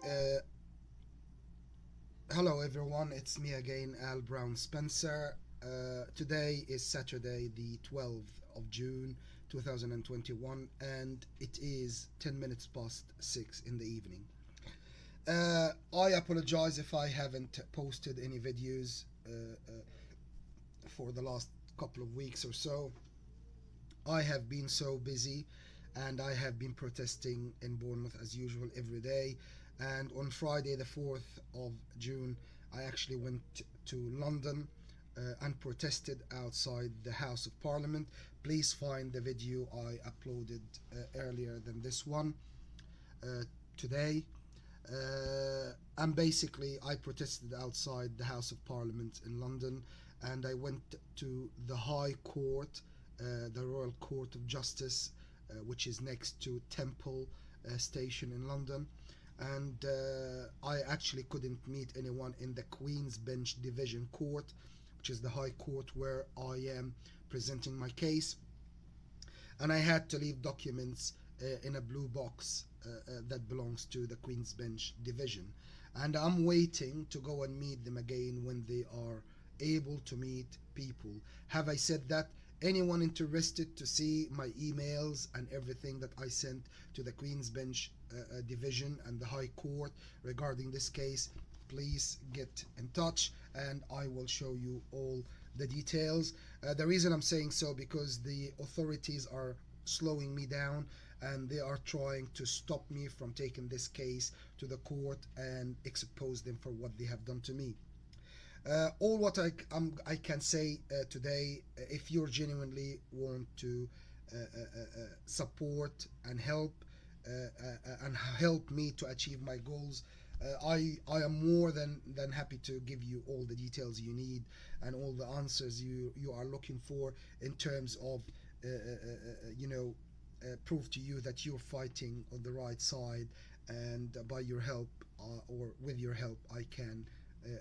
Uh, Hello everyone, it's me again, Al Brown Spencer. Today is Saturday, the 12th of June 2021, and it is 10 minutes past 6 in the evening. I apologize if I haven't posted any videos for the last couple of weeks or so. I have been so busy and I have been protesting in Bournemouth as usual every day. And on Friday, the 4th of June, I actually went to London and protested outside the House of Parliament. Please find the video I uploaded earlier than this one uh, today. And basically, I protested outside the House of Parliament in London, and I went to the High Court, the Royal Court of Justice, which is next to Temple Station in London. And I actually couldn't meet anyone in the Queen's Bench Division Court, which is the High Court where I am presenting my case. And I had to leave documents in a blue box that belongs to the Queen's Bench Division. And I'm waiting to go and meet them again when they are able to meet people. Have I said that? Anyone interested to see my emails and everything that I sent to the Queen's Bench Division and the High Court regarding this case, please get in touch and I will show you all the details. The reason I'm saying so because the authorities are slowing me down and they are trying to stop me from taking this case to the court and expose them for what they have done to me. All what I can say today, if you genuinely want to support and help me to achieve my goals, I am more than happy to give you all the details you need and all the answers you are looking for in terms of prove to you that you're fighting on the right side, and by your help or with your help I can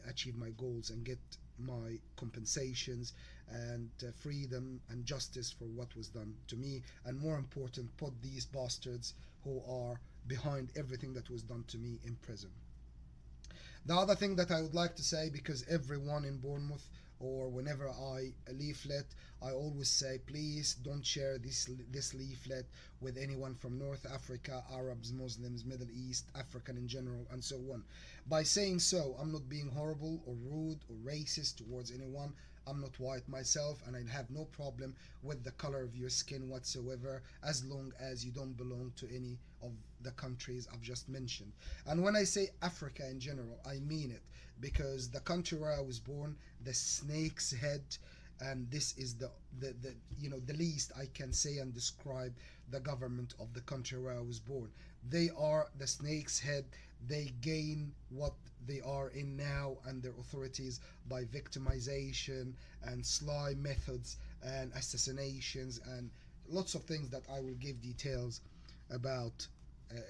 achieve my goals and get my compensations and freedom and justice for what was done to me, and more important, put these bastards who are behind everything that was done to me in prison. The other thing that I would like to say, because everyone in Bournemouth or whenever I leaflet, I always say, please don't share this leaflet with anyone from North Africa, Arabs, Muslims, Middle East, African in general, and so on. By saying so, I'm not being horrible or rude or racist towards anyone. I'm not white myself, and I have no problem with the color of your skin whatsoever, as long as you don't belong to any of the countries I've just mentioned. And when I say Africa in general, I mean it, because the country where I was born, the snake's head, and this is the least I can say and describe the government of the country where I was born. They are the snake's head. They gain what they are in now and their authorities by victimization and sly methods and assassinations and lots of things that I will give details about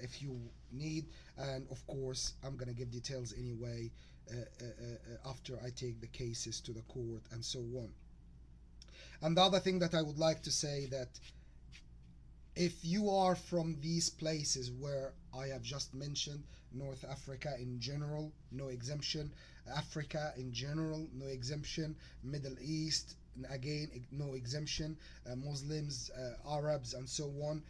if you need. And of course, I'm gonna give details anyway after I take the cases to the court and so on. And the other thing that I would like to say, that if you are from these places where I have just mentioned, North Africa in general, no exemption, Africa in general, no exemption, Middle East, again, no exemption, Muslims, Arabs, and so on,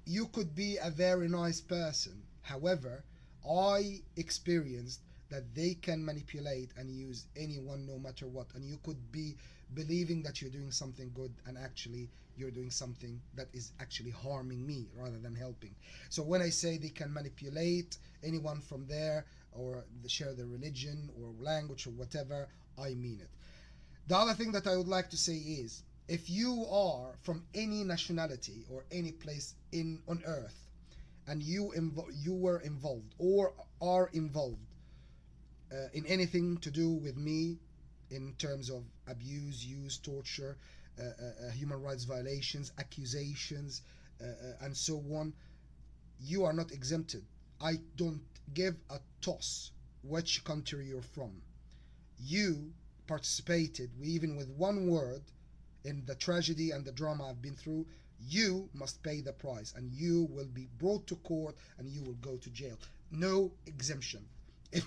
you could be a very nice person. However, I experienced that they can manipulate and use anyone no matter what, and you could be believing that you're doing something good and actually you're doing something that is actually harming me rather than helping. So when I say they can manipulate anyone from there or share their religion or language or whatever, I mean it. The other thing that I would like to say is, if you are from any nationality or any place in on earth and you were involved or are involved in anything to do with me in terms of abuse, use, torture, human rights violations, accusations, and so on, you are not exempted. I don't give a toss which country you're from. You participated, even with one word, in the tragedy and the drama I've been through. You must pay the price and you will be brought to court and you will go to jail. no exemption. If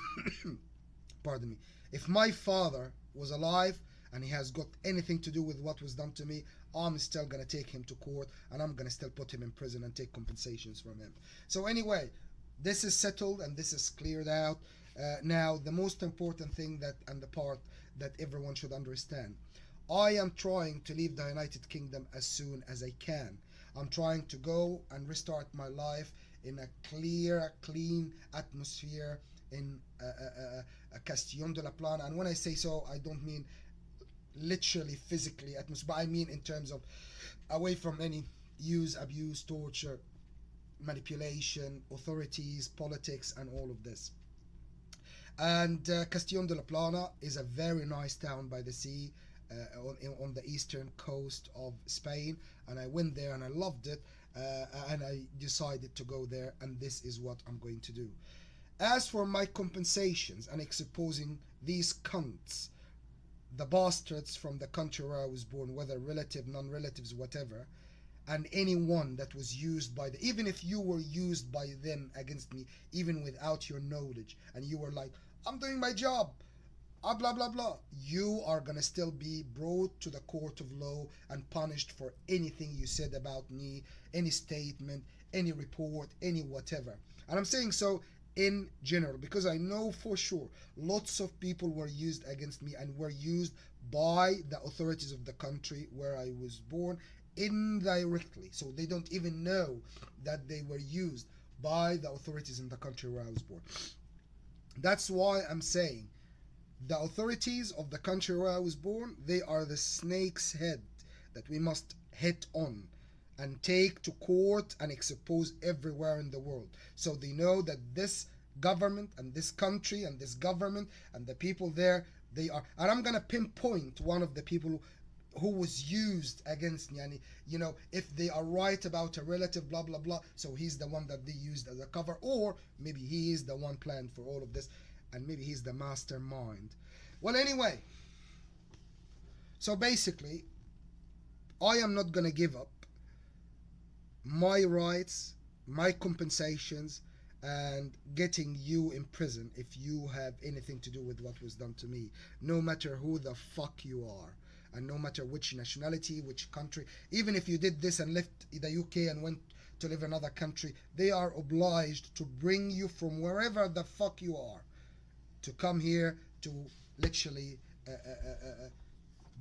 pardon me, if my father was alive and he has got anything to do with what was done to me, I'm still gonna take him to court and I'm gonna still put him in prison and take compensations from him. So anyway, this is settled and this is cleared out. Now the most important thing that and the part that everyone should understand, I am trying to leave the United Kingdom as soon as I can. I'm trying to go and restart my life in a clear, clean atmosphere in Castillon de la Plana. And when I say so, I don't mean literally physically atmosphere, but I mean in terms of away from any use, abuse, torture, manipulation, authorities, politics, and all of this. And Castillon de la Plana is a very nice town by the sea on the eastern coast of Spain, and I went there and I loved it, and I decided to go there, and this is what I'm going to do. As for my compensations and exposing these cunts, the bastards from the country where I was born, whether relative, non-relatives, whatever, and anyone that was used by the, even if you were used by them against me, even without your knowledge, and you were like, I'm doing my job, blah blah blah, you are gonna still be brought to the court of law and punished for anything you said about me, any statement, any report, any whatever. And I'm saying so in general because I know for sure lots of people were used against me and were used by the authorities of the country where I was born indirectly, so they don't even know that they were used by the authorities in the country where I was born. That's why I'm saying the authorities of the country where I was born, they are the snake's head that we must hit on and take to court and expose everywhere in the world, so they know that this government and this country and this government and the people there, they are. And I'm gonna pinpoint one of the people who was used against me, and you know, if they are right about a relative, blah blah blah, so he's the one that they used as a cover, or maybe he is the one planned for all of this, and maybe he's the mastermind. Well, anyway, so basically I am not gonna give up my rights, my compensations, and getting you in prison if you have anything to do with what was done to me, no matter who the fuck you are, and no matter which nationality, which country. Even if you did this and left the UK and went to live in another country, they are obliged to bring you from wherever the fuck you are to come here to literally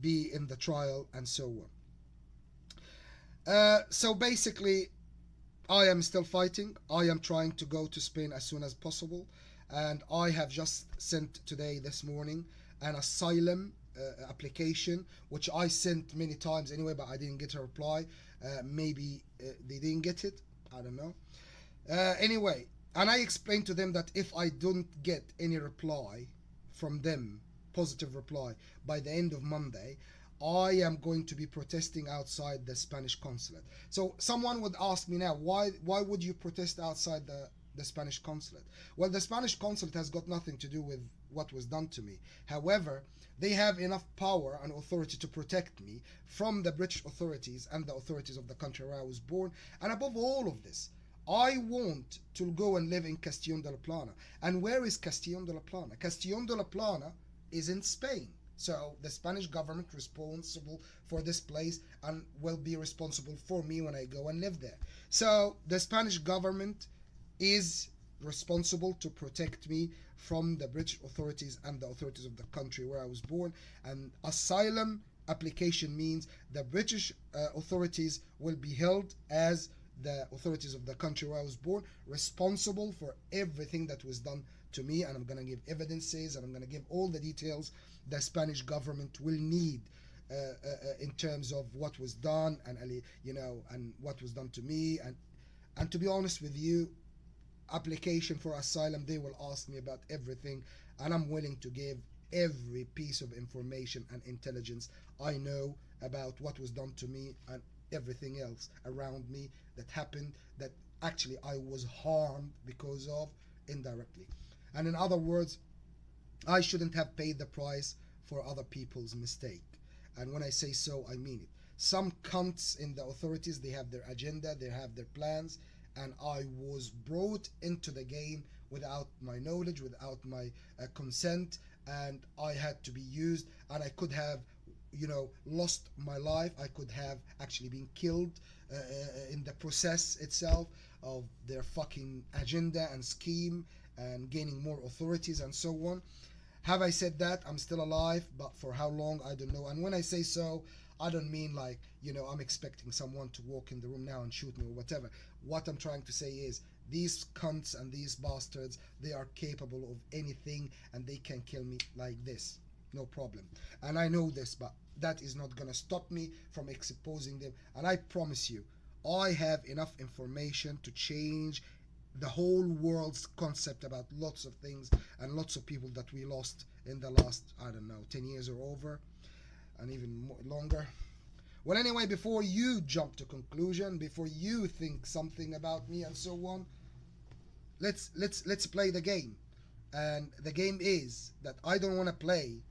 be in the trial and so on. So basically, I am still fighting. I am trying to go to Spain as soon as possible, and I have just sent today, this morning, an asylum application, which I sent many times anyway, but I didn't get a reply. Maybe they didn't get it, I don't know. Anyway, and I explained to them that if I don't get any reply from them, positive reply, by the end of Monday, I am going to be protesting outside the Spanish consulate. So someone would ask me now, why would you protest outside the Spanish consulate? Well, the Spanish consulate has got nothing to do with what was done to me. However, they have enough power and authority to protect me from the British authorities and the authorities of the country where I was born. And above all of this, I want to go and live in Castillon de la Plana. And where is Castillon de la Plana? Castillon de la Plana is in Spain. So the Spanish government responsible for this place and will be responsible for me when I go and live there. So the Spanish government is responsible to protect me from the British authorities and the authorities of the country where I was born. And asylum application means the British authorities will be held as the authorities of the country where I was born, responsible for everything that was done to me, and I'm going to give evidences and I'm going to give all the details the Spanish government will need in terms of what was done, and and what was done to me. And to be honest with you, application for asylum, they will ask me about everything, and I'm willing to give every piece of information and intelligence I know about what was done to me and everything else around me that happened, that actually I was harmed because of indirectly. And in other words, I shouldn't have paid the price for other people's mistake. And when I say so, I mean it. Some cunts in the authorities, they have their agenda, they have their plans, and I was brought into the game without my knowledge, without my consent, and I had to be used, and I could have, lost my life. I could have actually been killed in the process itself of their fucking agenda and scheme and gaining more authorities and so on. Have I said that? I'm still alive, but for how long, I don't know. And when I say so, I don't mean like, I'm expecting someone to walk in the room now and shoot me or whatever. What I'm trying to say is these cunts and these bastards, they are capable of anything and they can kill me like this. No problem. And I know this, but that is not gonna stop me from exposing them. And I promise you, I have enough information to change the whole world's concept about lots of things and lots of people that we lost in the last, I don't know, 10 years or over, and even more, longer. Well, anyway, before you jump to conclusion, before you think something about me and so on, let's play the game. And the game is that I don't want to play,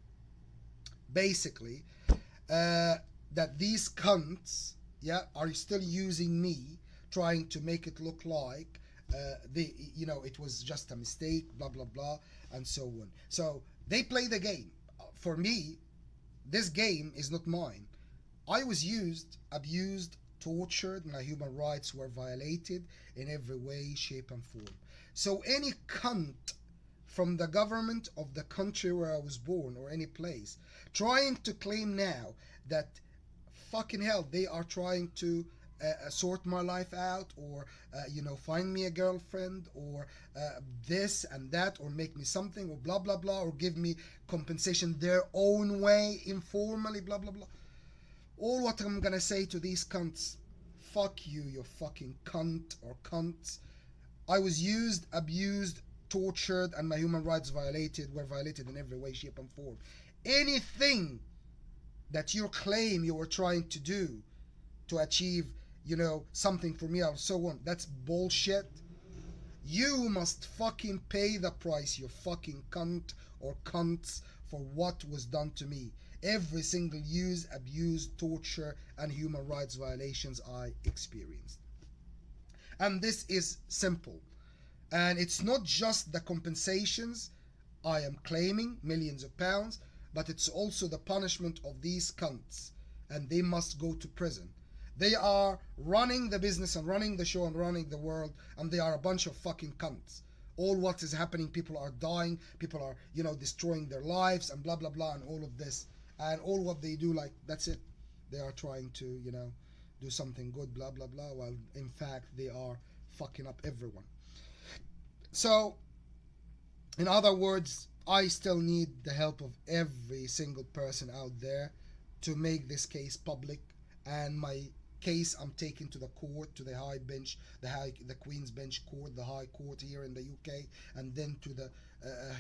basically, that these cunts, yeah, are still using me, trying to make it look like it was just a mistake, blah blah blah, and so on. So they play the game. For me, this game is not mine. I was used, abused, tortured, my human rights were violated in every way, shape, and form. So any cunt from the government of the country where I was born or any place trying to claim now that fucking hell they are trying to sort my life out, or find me a girlfriend, or this and that, or make me something, or blah blah blah, or give me compensation their own way, informally, blah blah blah. All what I'm gonna say to these cunts: fuck you, you fucking cunt or cunts. I was used, abused, tortured, and my human rights were violated in every way, shape, and form. Anything that you claim you were trying to do to achieve, something for me or so on, that's bullshit. You must fucking pay the price, you fucking cunt or cunts, for what was done to me. Every single use, abuse, torture, and human rights violations I experienced. And this is simple. And it's not just the compensations I am claiming, millions of pounds, but it's also the punishment of these cunts. And they must go to prison. They are running the business and running the show and running the world, and they are a bunch of fucking cunts. All what is happening, people are dying, people are, destroying their lives and blah blah blah and all of this. And all what they do, like, that's it. They are trying to, do something good, blah blah blah, while in fact they are fucking up everyone. So, in other words, I still need the help of every single person out there to make this case public, and my case I'm taking to the court, to the high bench, the Queen's Bench Court, the High Court here in the UK, and then to the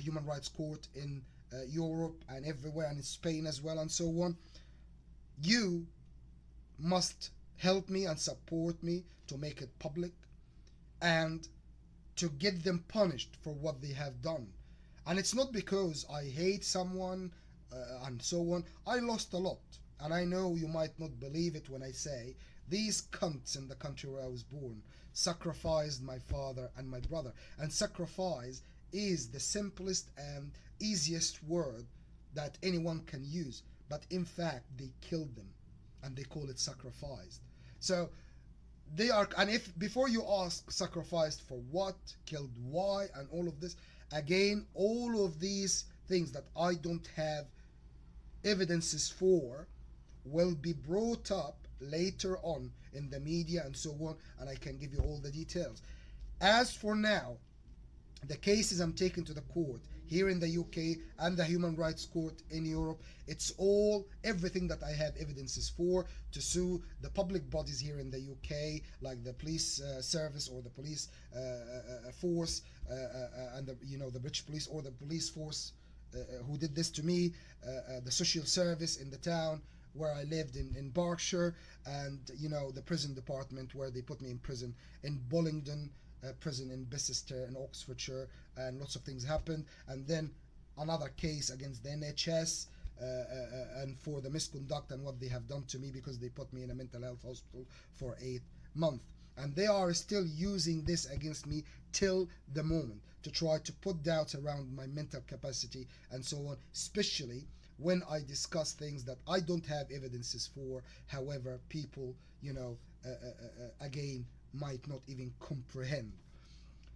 Human Rights Court in Europe and everywhere, and in Spain as well, and so on. You must help me and support me to make it public and to get them punished for what they have done. And it's not because I hate someone and so on. I lost a lot, and I know you might not believe it when I say these cunts in the country where I was born sacrificed my father and my brother. And sacrifice is the simplest and easiest word that anyone can use, but in fact they killed them, and they call it sacrificed. So they are, and if before you ask sacrificed for what, killed why, and all of this, again, all of these things that I don't have evidences for will be brought up later on in the media and so on, and I can give you all the details. As for now, the cases I'm taking to the court here in the UK and the Human Rights Court in Europe, it's all everything that I have evidences for to sue the public bodies here in the UK, like the police service or the police force, and the British police, or the police force who did this to me, the social service in the town where I lived in Berkshire, and the prison department where they put me in prison in Bullingdon prison in Bicester in Oxfordshire, and lots of things happened. And then another case against the NHS and for the misconduct and what they have done to me, because they put me in a mental health hospital for 8 months. and they are still using this against me till the moment, to try to put doubts around my mental capacity and so on, especially when I discuss things that I don't have evidences for. However, people, again, might not even comprehend.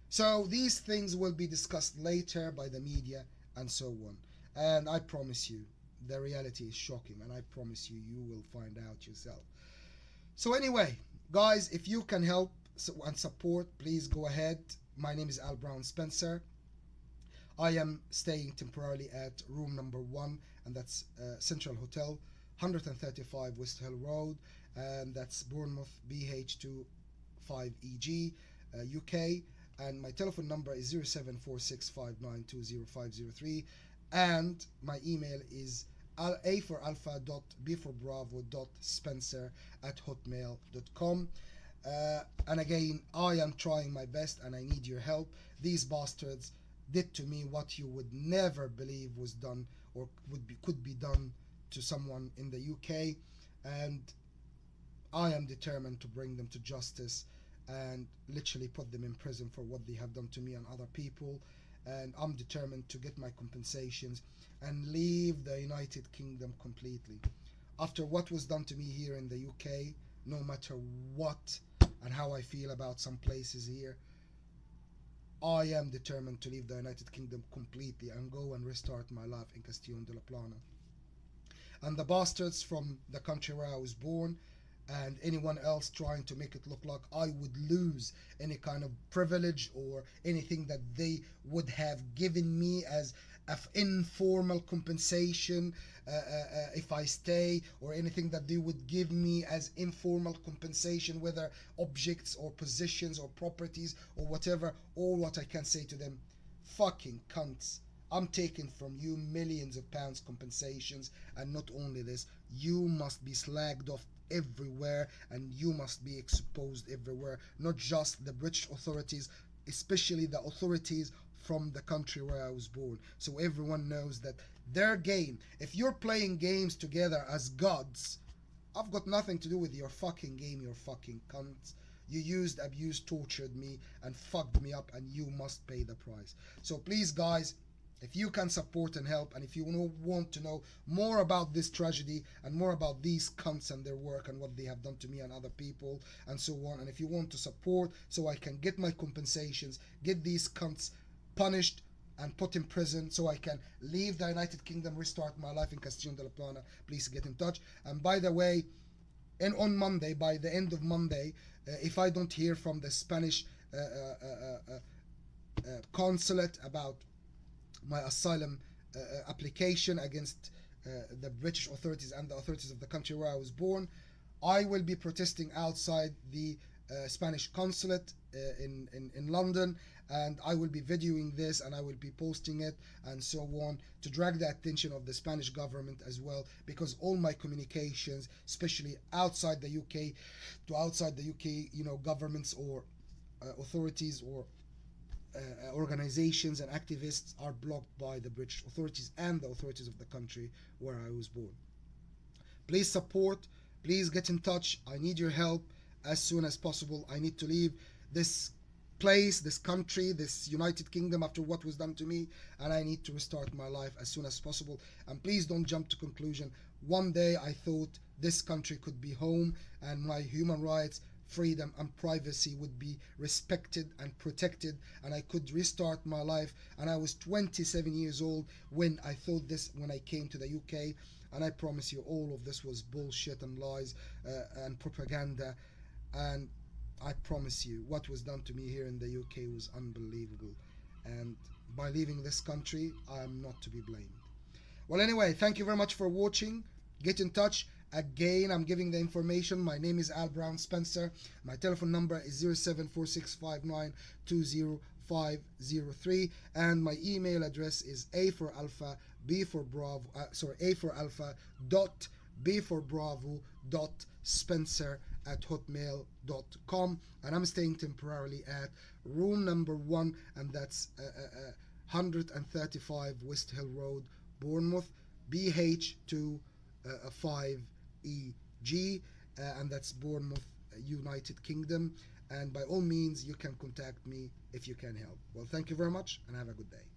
So these things will be discussed later by the media and so on. And I promise you, the reality is shocking, and I promise you, you will find out yourself. So anyway, guys, if you can help and support, please go ahead. My name is Al Brown Spencer. I am staying temporarily at room number 1, and that's Central Hotel, 135 West Hill Road, and that's Bournemouth, BH2 5EG, UK. And my telephone number is 074659200503, and my email is a for alpha dot b for bravo dot spencer at hotmail.com. And again, I am trying my best and I need your help. These bastards did to me what you would never believe was done or could be done to someone in the UK, and I am determined to bring them to justice and literally put them in prison for what they have done to me and other people. And I'm determined to get my compensations and leave the United Kingdom completely. After what was done to me here in the UK, no matter what and how I feel about some places here, I am determined to leave the United Kingdom completely and go and restart my life in Castilla de la Plana. And the bastards from the country where I was born, and anyone else trying to make it look like I would lose any kind of privilege or anything that they would have given me as informal compensation if I stay, or anything that they would give me as informal compensation, whether objects or positions or properties or whatever. All what I can say to them, fucking cunts, I'm taking from you millions of pounds compensations, and not only this, you must be slagged off everywhere and you must be exposed everywhere, not just the British authorities, especially the authorities from the country where I was born, so everyone knows that their game, if you're playing games together as gods, I've got nothing to do with your fucking game, you fucking cunts. You used, abused, tortured me and fucked me up, and you must pay the price. So please guys, if you can support and help, and if you want to know more about this tragedy and more about these cunts and their work and what they have done to me and other people and so on, and if you want to support so I can get my compensations, get these cunts punished and put in prison so I can leave the United Kingdom, restart my life in Castilla de la Plana, please get in touch. And by the way, and on Monday, by the end of Monday, if I don't hear from the Spanish consulate about my asylum application against the British authorities and the authorities of the country where I was born, I will be protesting outside the Spanish consulate in London, and I will be videoing this and I will be posting it and so on, to drag the attention of the Spanish government as well, because all my communications, especially outside the UK, to outside the UK, governments or authorities or organizations and activists, are blocked by the British authorities and the authorities of the country where I was born. Please support, please get in touch. I need your help as soon as possible. I need to leave this place, this country, this United Kingdom after what was done to me, and I need to restart my life as soon as possible. And please don't jump to conclusion. One day I thought this country could be home and my human rights, freedom and privacy would be respected and protected, and I could restart my life. And I was 27 years old when I thought this, when I came to the UK, and I promise you all of this was bullshit and lies and propaganda. And I promise you what was done to me here in the UK was unbelievable, and by leaving this country I am not to be blamed. Well, anyway, thank you very much for watching. Get in touch. Again, I'm giving the information. My name is Al Brown Spencer. My telephone number is 074659200503, and my email address is a for alpha dot b for bravo dot spencer at hotmail.com, and I'm staying temporarily at room number 1, and that's 135 West Hill Road, Bournemouth, BH2 5EG, and that's Bournemouth, United Kingdom. And by all means, you can contact me if you can help. Well, thank you very much and have a good day.